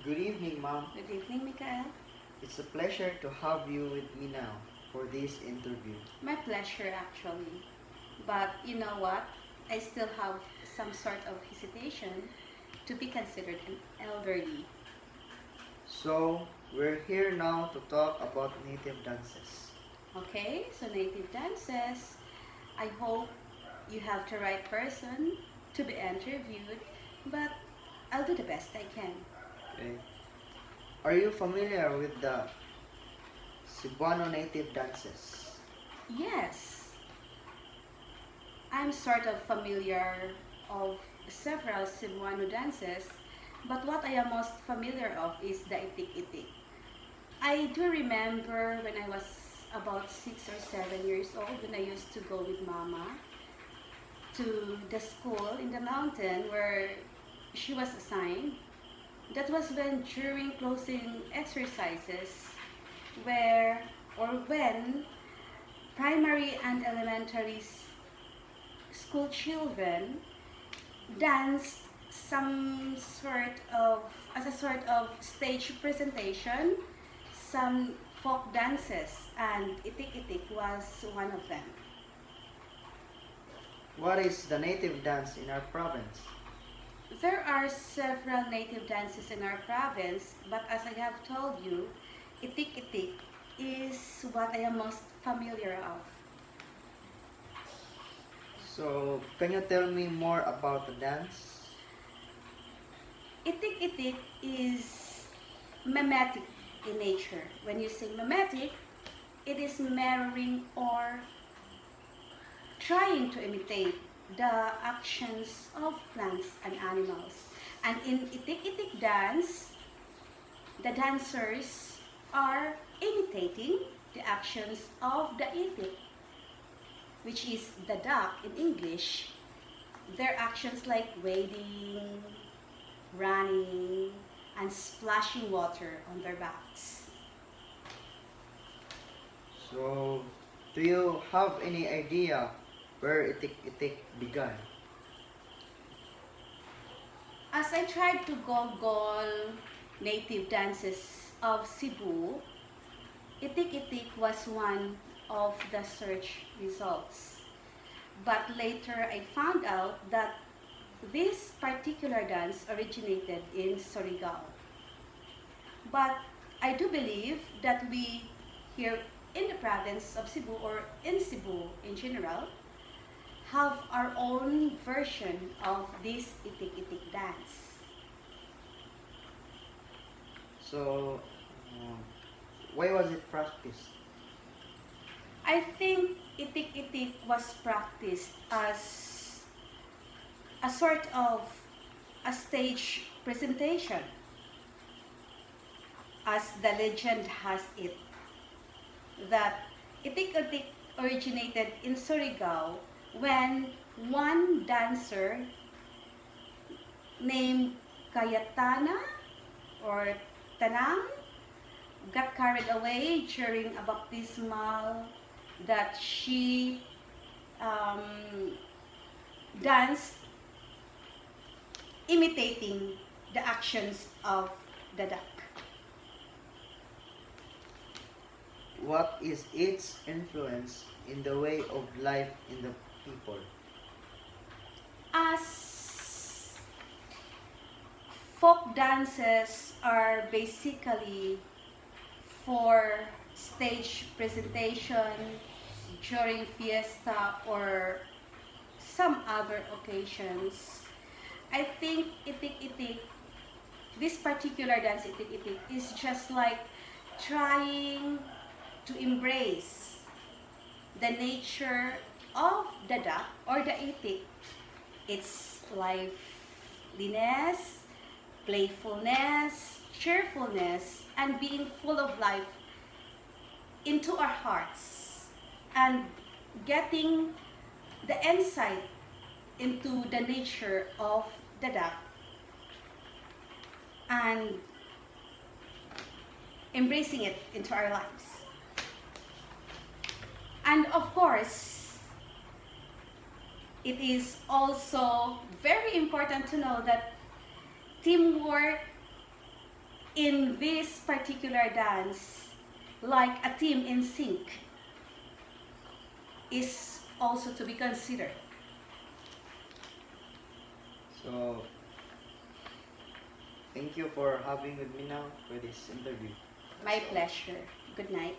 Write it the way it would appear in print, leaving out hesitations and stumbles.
Good evening, Mom. Good evening, Mikael. It's a pleasure to have you with me now for this interview. My pleasure, actually. But you know what? I still have some sort of hesitation to be considered an elderly. So, we're here now to talk about native dances. Okay, so native dances. I hope you have the right person to be interviewed, but I'll do the best I can. Okay. Are you familiar with the Cebuano native dances? Yes, I'm sort of familiar of several Cebuano dances, but what I am most familiar of is the itik-itik. I do remember when I was about 6 or 7 years old when I used to go with Mama to the school in the mountain where she was assigned. That was when during closing exercises where or when primary and elementary school children danced some sort of as a sort of stage presentation, some folk dances, and itik-itik was one of them. What is the native dance in our province? There are several native dances in our province, but as I have told you, itik-itik is what I am most familiar of. So, can you tell me more about the dance? Itik-itik is mimetic in nature. When you say mimetic, it is mirroring or trying to imitate the actions of plants and animals. And in itik-itik dance, the dancers are imitating the actions of the itik, which is the duck in English. Their actions like wading, running, and splashing water on their backs. So, do you have any idea where itik-itik began? As I tried to Google native dances of Cebu, itik-itik was one of the search results. But later I found out that this particular dance originated in Surigao. But I do believe that we here in the province of Cebu or in Cebu in general have our own version of this itik-itik dance. So, um, why was it practiced? I think itik-itik was practiced as a sort of a stage presentation, as the legend has it, that itik-itik originated in Surigao when one dancer named Cayetana or Tanang got carried away during a baptismal that she danced imitating the actions of the duck. What is its influence in the way of life in the people? As folk dances are basically for stage presentation during fiesta or some other occasions, I think itik-itik, this particular dance itik-itik is just like trying to embrace the nature of the duck or the itik, its liveliness, playfulness, cheerfulness, and being full of life into our hearts and getting the insight into the nature of the duck and embracing it into our lives. And of course, it is also very important to know that teamwork in this particular dance, like a team in sync, is also to be considered. So, thank you for having with me now for this interview. My pleasure. Good night.